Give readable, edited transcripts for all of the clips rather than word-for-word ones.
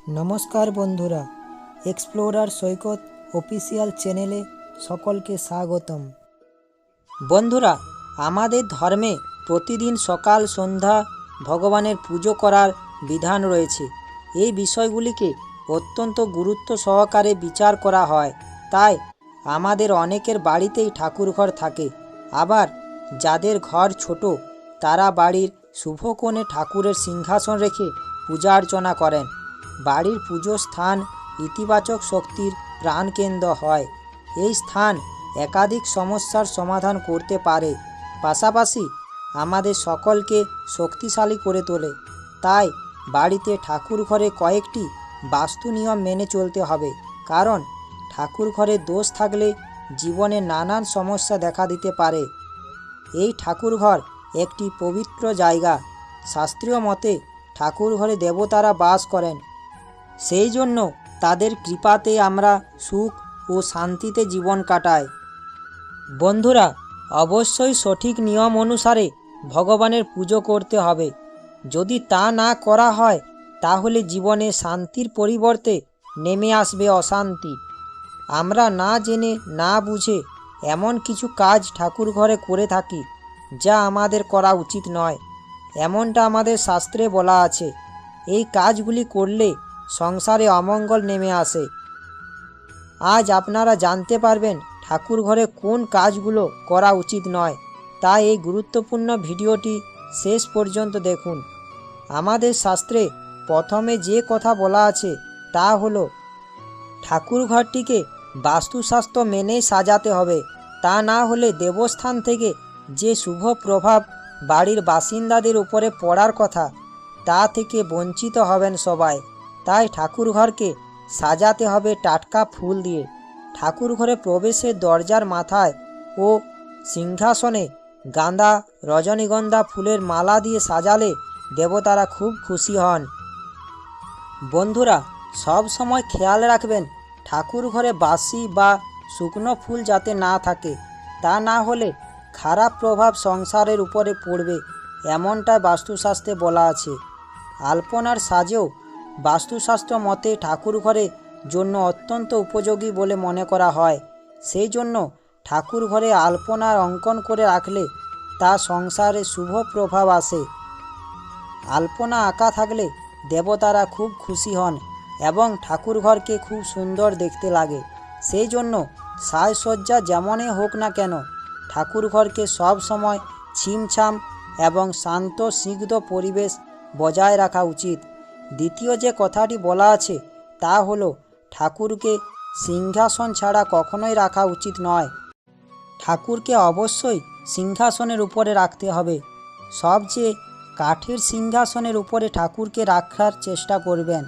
নমস্কার বন্ধুরা, এক্সপ্লোরার সৈকত অফিসিয়াল চ্যানেলে সকলকে স্বাগতম। বন্ধুরা, আমাদের ধর্মে প্রতিদিন সকাল সন্ধ্যা ভগবানের পুজো করার বিধান রয়েছে। এই বিষয়গুলিকে অত্যন্ত গুরুত্ব সহকারে বিচার করা হয়। তাই আমাদের অনেকের বাড়িতেই ঠাকুরঘর থাকে। আবার যাদের ঘর ছোট তারা বাড়ির শুভ কোণে ঠাকুরের সিংহাসন রেখে পূজা অর্চনা করেন। বাড়ির পুজো স্থান ইতিবাচক শক্তির প্রাণকেন্দ্র হয়। এই স্থান একাধিক সমস্যার সমাধান করতে পারে, পাশাপাশি আমাদের সকলকে শক্তিশালী করে তোলে। তাই বাড়িতে ঠাকুর ঘরে কয়েকটি বাস্তু নিয়ম মেনে চলতে হবে, কারণ ঠাকুর ঘরে দোষ থাকলে জীবনে নানান সমস্যা দেখা দিতে পারে। এই ঠাকুরঘর একটি পবিত্র জায়গা। শাস্ত্রীয় মতে ঠাকুর ঘরে দেবতারা বাস করেন, সেই জন্য তাদের কৃপাতে আমরা সুখ ও শান্তিতে জীবন কাটাই। বন্ধুরা, অবশ্যই সঠিক নিয়ম অনুসারে ভগবানের পুজো করতে হবে। যদি তা না করা হয় তাহলে জীবনে শান্তির পরিবর্তে নেমে আসবে অশান্তি। আমরা না জেনে না বুঝে এমন কিছু কাজ ঠাকুর ঘরে করে থাকি যা আমাদের করা উচিত নয়, এমনটা আমাদের শাস্ত্রে বলা আছে। এই কাজগুলি করলে সংসারে অমঙ্গল নেমে আসে। আজ আপনারা জানতে পারবেন ঠাকুর ঘরে কোন কাজগুলো করা উচিত নয়। তাই এই গুরুত্বপূর্ণ ভিডিওটি শেষ পর্যন্ত দেখুন। আমাদের শাস্ত্রে প্রথমে যে কথা বলা আছে তা হলো ঠাকুর ঘরটিকে বাস্তুশাস্ত্র মেনেই সাজাতে হবে। তা না হলে দেবস্থান থেকে যে শুভ প্রভাব বাড়ির বাসিন্দাদের উপরে পড়ার কথা তা থেকে বঞ্চিত হবেন সবাই। তাই ঠাকুর ঘরকে সাজাতে হবে টাটকা ফুল দিয়ে। ঠাকুর ঘরে প্রবেশের দরজার মাথায় ও সিংহাসনে গাঁদা রজনীগন্ধা ফুলের মালা দিয়ে সাজালে দেবতারা খুব খুশি হন। বন্ধুরা, সব সময় খেয়াল রাখবেন ঠাকুর ঘরে বাসি বা শুকনো ফুল যাতে না থাকে, তা না হলে খারাপ প্রভাব সংসারের উপরে পড়বে, এমনটা বাস্তুশাস্ত্রে বলা আছে। আলপনার সাজেও বাস্তুশাস্ত্র মতে ঠাকুর ঘরের জন্য অত্যন্ত উপযোগী বলে মনে করা হয়। সেই জন্য ঠাকুর ঘরে আলপনার অঙ্কন করে রাখলে তা সংসারে শুভ প্রভাব আসে। আলপনা আঁকা থাকলে দেবতারা খুব খুশি হন এবং ঠাকুর ঘরকে খুব সুন্দর দেখতে লাগে। সেই জন্য সাজসজ্জা যেমনই হোক না কেন, ঠাকুর ঘরকে সব সময় ছিমছাম এবং শান্ত স্নিগ্ধ পরিবেশ বজায় রাখা উচিত। দ্বিতীয় যে কথাটি বলা আছে তা হলো ঠাকুরকে সিংহাসন ছাড়া কখনোই রাখা উচিত নয়। ঠাকুরকে অবশ্যই সিংহাসনের উপরে রাখতে হবে। সবচেয়ে কাঠের সিংহাসনের উপরে ঠাকুরকে রাখার চেষ্টা করবেন।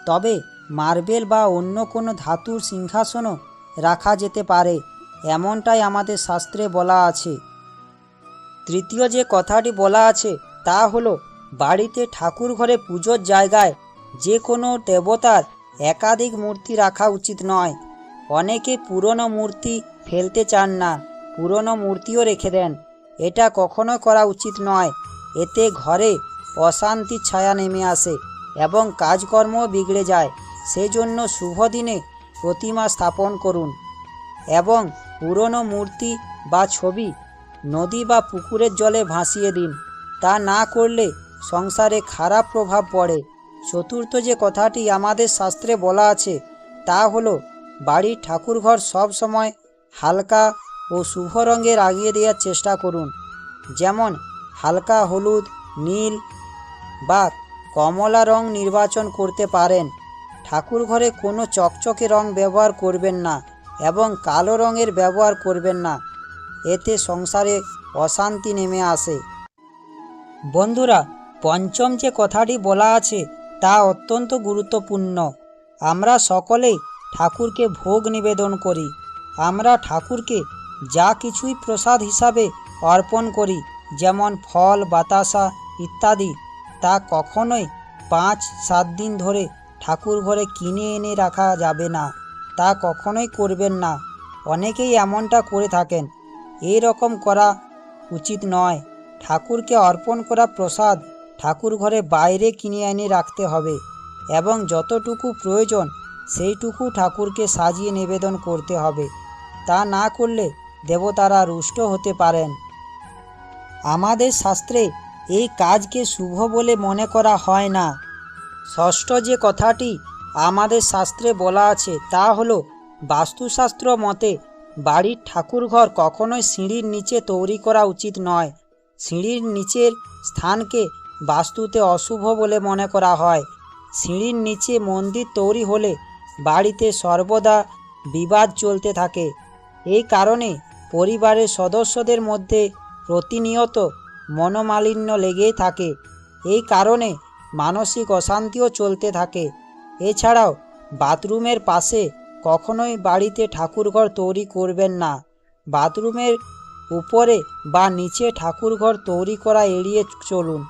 তবে মার্বেল বা অন্য কোনো ধাতুর সিংহাসনও রাখা যেতে পারে, এমনটাই আমাদের শাস্ত্রে বলা আছে। তৃতীয় যে কথাটি বলা আছে তা হলো বাড়িতে ঠাকুর ঘরে পুজোর জায়গায় যে কোনো দেবতার একাধিক মূর্তি রাখা উচিত নয়। অনেকে পুরনো মূর্তি ফেলতে চান না, পুরনো মূর্তিও রেখে দেন। এটা কখনো করা উচিত নয়। এতে ঘরে অশান্তির ছায়া নেমে আসে এবং কাজকর্মও বিগড়ে যায়। সেই জন্য শুভ দিনে প্রতিমা স্থাপন করুন এবং পুরনো মূর্তি বা ছবি নদী বা পুকুরের জলে ভাসিয়ে দিন। তা না করলে সংসারে খারাপ প্রভাব পড়ে। চতুর্থ যে কথাটি আমাদের শাস্ত্রে বলা আছে তা হলো বাড়ির ঠাকুরঘর সব সময় হালকা ও শুভ রঙে রাঙিয়ে দেওয়ার চেষ্টা করুন। যেমন হালকা হলুদ, নীল বা কমলা রং নির্বাচন করতে পারেন। ঠাকুর ঘরে কোনো চকচকে রং ব্যবহার করবেন না এবং কালো রঙের ব্যবহার করবেন না, এতে সংসারে অশান্তি নেমে আসে। বন্ধুরা, পঞ্চম যে কথাটি বলা আছে তা অত্যন্ত গুরুত্বপূর্ণ। আমরা সকলেই ঠাকুরকে ভোগ নিবেদন করি। আমরা ঠাকুরকে যা কিছুই প্রসাদ হিসাবে অর্পণ করি, যেমন ফল বাতাসা ইত্যাদি, তা কখনোই 5-7 দিন ধরে ঠাকুর ঘরে কিনে এনে রাখা যাবে না। তা কখনোই করবেন না। অনেকেই এমনটা করে থাকেন। এই রকম করা উচিত নয়। ঠাকুরকে অর্পণ করা প্রসাদ ঠাকুর ঘরে বাইরে কিনে এনে রাখতে হবে। এবং যতটুকু প্রয়োজন সেইটুকু ঠাকুরকে সাজিয়ে নিবেদন করতে হবে। তা না করলে দেবতারা রুষ্ট হতে পারেন। আমাদের শাস্ত্রে এই কাজকে শুভ বলে মনে করা হয় না। ষষ্ঠ যে কথাটি আমাদের শাস্ত্রে বলা আছে তা হলো, বাস্তুশাস্ত্র মতে বাড়ির ঠাকুরঘর কখনোই সিঁড়ির নিচে তৈরি করা উচিত নয়। সিঁড়ির নিচের স্থানকে বাস্তুতে অশুভ বলে মনে করা হয়। সিঁড়ির নিচে মন্দির তৈরি হলে বাড়িতে সর্বদা বিবাদ চলতে থাকে। এই কারণে পরিবারের সদস্যদের মধ্যে প্রতিনিয়ত মনোমালিন্য লেগেই থাকে। এই কারণে মানসিক অশান্তিও চলতে থাকে। এছাড়াও বাথরুমের পাশে কখনোই বাড়িতে ঠাকুরঘর তৈরি করবেন না। বাথরুমের উপরে বা নিচে ঠাকুরঘর তৈরি করা এড়িয়ে চলুন।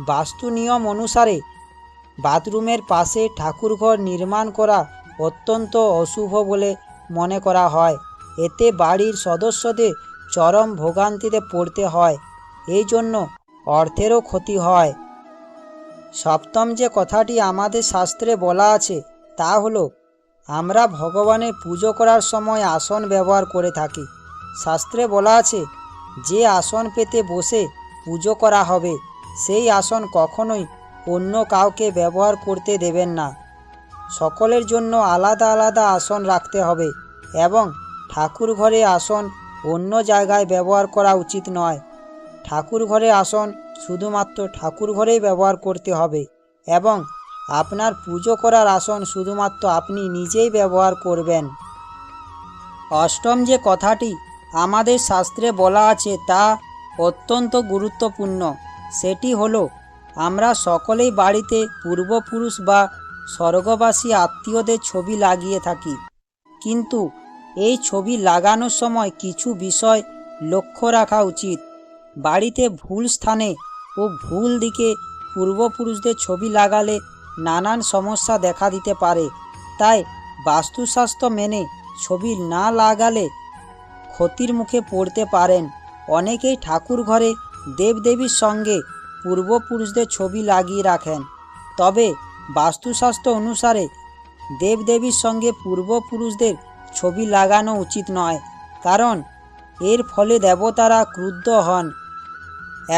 বাস্তু নিয়ম অনুসারে বাথরুমের পাশে ঠাকুরঘর নির্মাণ করা অত্যন্ত অশুভ বলে মনে করা হয়। এতে বাড়ির সদস্যদের চরম ভোগান্তিতে পড়তে হয়। এই জন্য অর্থেরও ক্ষতি হয়। সপ্তম যে কথাটি আমাদের শাস্ত্রে বলা আছে তা হলো, আমরা ভগবানের পুজো করার সময় আসন ব্যবহার করে থাকি। শাস্ত্রে বলা আছে, যে আসন পেতে বসে পুজো করা হবে সেই আসন কখনোই অন্য কাউকে ব্যবহার করতে দেবেন না। সকলের জন্য আলাদা আলাদা আসন রাখতে হবে এবং ঠাকুর ঘরে আসন অন্য জায়গায় ব্যবহার করা উচিত নয়। ঠাকুর ঘরে আসন শুধুমাত্র ঠাকুর ঘরেই ব্যবহার করতে হবে এবং আপনার পুজো করার আসন শুধুমাত্র আপনি নিজেই ব্যবহার করবেন। অষ্টম যে কথাটি আমাদের শাস্ত্রে বলা আছে তা অত্যন্ত গুরুত্বপূর্ণ। সেটি হলো, আমরা সকলেই বাড়িতে পূর্বপুরুষ বা স্বর্গবাসী আত্মীয়দের ছবি লাগিয়ে থাকি। কিন্তু এই ছবি লাগানোর সময় কিছু বিষয় লক্ষ্য রাখা উচিত। বাড়িতে ভুল স্থানে ও ভুল দিকে পূর্বপুরুষদের ছবি লাগালে নানান সমস্যা দেখা দিতে পারে। তাই বাস্তুশাস্ত্র মেনে ছবি না লাগালে ক্ষতির মুখে পড়তে পারেন। অনেকেই ঠাকুর ঘরে দেবদেবীর সঙ্গে পূর্বপুরুষদের ছবি লাগিয়ে রাখেন। তবে বাস্তুশাস্ত্র অনুসারে দেবদেবীর সঙ্গে পূর্বপুরুষদের ছবি লাগানো উচিত নয়, কারণ এর ফলে দেবতারা ক্রুদ্ধ হন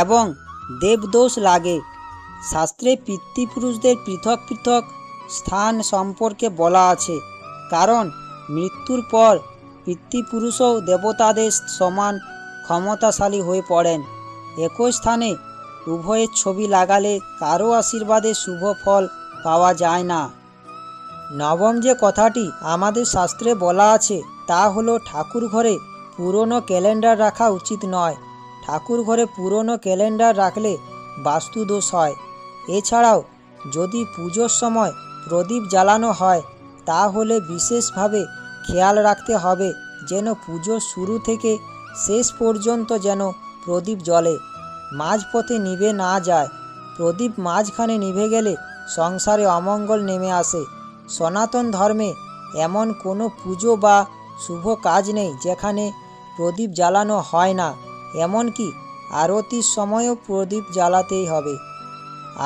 এবং দেবদোষ লাগে। শাস্ত্রে পিতৃপুরুষদের পৃথক পৃথক স্থান সম্পর্কে বলা আছে, কারণ মৃত্যুর পর পিতৃপুরুষও দেবতাদের সমান ক্ষমতাশালী হয়ে পড়েন। একই স্থানে উভয়ের ছবি লাগালে কারো আশীর্বাদে শুভ ফল পাওয়া যায় না। নবম যে কথাটি আমাদের শাস্ত্রে বলা আছে তা হলো, ঠাকুর ঘরে পুরনো ক্যালেন্ডার রাখা উচিত নয়। ঠাকুর ঘরে পুরনো ক্যালেন্ডার রাখলে বাস্তুদোষ হয়। এছাড়াও যদি পুজোর সময় প্রদীপ জ্বালানো হয় তাহলে বিশেষভাবে খেয়াল রাখতে হবে যেন পুজোর শুরু থেকে শেষ পর্যন্ত যেন প্রদীপ জ্বলে, মাঝপথে নিভে না যায়। প্রদীপ মাঝখানে নিভে গেলে সংসারে অমঙ্গল নেমে আসে। সনাতন ধর্মে এমন কোনো পুজো বা শুভ কাজ নেই যেখানে প্রদীপ জ্বালানো হয় না। এমনকি আরতির সময়ও প্রদীপ জ্বালাতেই হবে।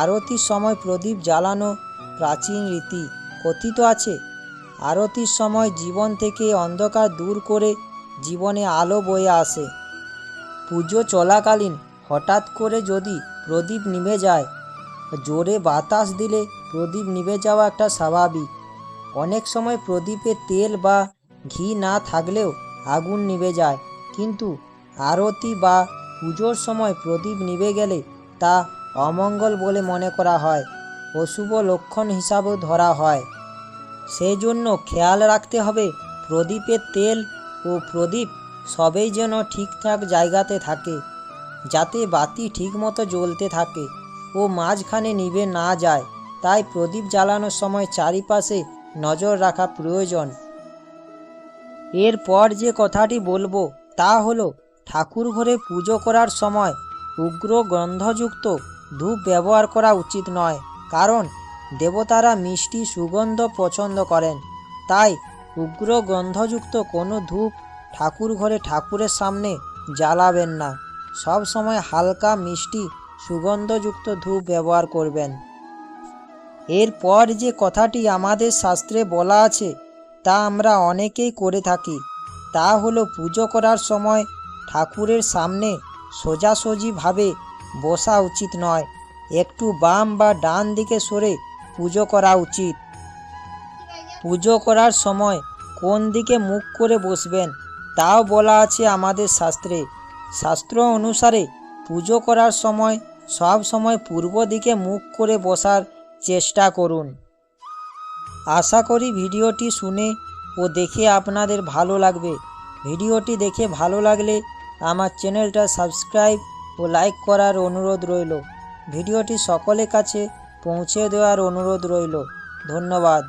আরতির সময় প্রদীপ জ্বালানো প্রাচীন রীতি। কথিত আছে, আরতির সময় জীবন থেকে অন্ধকার দূর করে জীবনে আলো বয়ে আসে। পুজো চলাকালীন হঠাৎ করে যদি প্রদীপ নিভে যায়, জোরে বাতাস দিলে প্রদীপ নিভে যাওয়া একটা স্বাভাবিক। অনেক সময় প্রদীপে তেল বা ঘি না থাকলেও আগুন নিভে যায়, কিন্তু আরতি বা পুজোর সময় প্রদীপ নিভে গেলে তা অমঙ্গল বলে মনে করা হয়, অশুভ লক্ষণ হিসাবেও ধরা হয়। সেই জন্য খেয়াল রাখতে হবে প্রদীপের তেল ও প্রদীপ সবই যেন ঠিকঠাক জায়গাতে থাকে, যাতে বাতি ঠিকমতো জ্বলতে থাকে ও মাঝখানে নিভে না যায়। তাই প্রদীপ জ্বালানোর সময় চারিপাশে নজর রাখা প্রয়োজন। এরপর যে কথাটি বলবো তা হলো, ঠাকুর ঘরে পুজো করার সময় উগ্র গন্ধযুক্ত ধূপ ব্যবহার করা উচিত নয়, কারণ দেবতারা মিষ্টি সুগন্ধ পছন্দ করেন। তাই উগ্র গন্ধযুক্ত কোনো ধূপ ঠাকুর ঘরে ঠাকুরের সামনে জ্বালাবেন না। সব সময় হালকা মিষ্টি সুগন্ধযুক্ত ধূপ ব্যবহার করবেন। এরপর যে কথাটি আমাদের শাস্ত্রে বলা আছে তা আমরা অনেকেই করে থাকি, তা হলো পুজো করার সময় ঠাকুরের সামনে সোজাসুজিভাবে বসা উচিত নয়, একটু বাম বা ডান দিকে সরে পুজো করা উচিত। পুজো করার সময় কোন দিকে মুখ করে বসবেন তাও বলা আছে আমাদের শাস্ত্রে। শাস্ত্র অনুসারে পুজো করার সময় সব সময় পূর্ব দিকে মুখ করে বসার চেষ্টা করুন। আশা করি ভিডিওটি শুনে ও দেখে আপনাদের ভালো লাগবে। ভিডিওটি দেখে ভালো লাগলে আমার চ্যানেলটা সাবস্ক্রাইব ও লাইক করার অনুরোধ রইল। ভিডিওটি সকলের কাছে পৌঁছে দেওয়ার অনুরোধ রইল। ধন্যবাদ।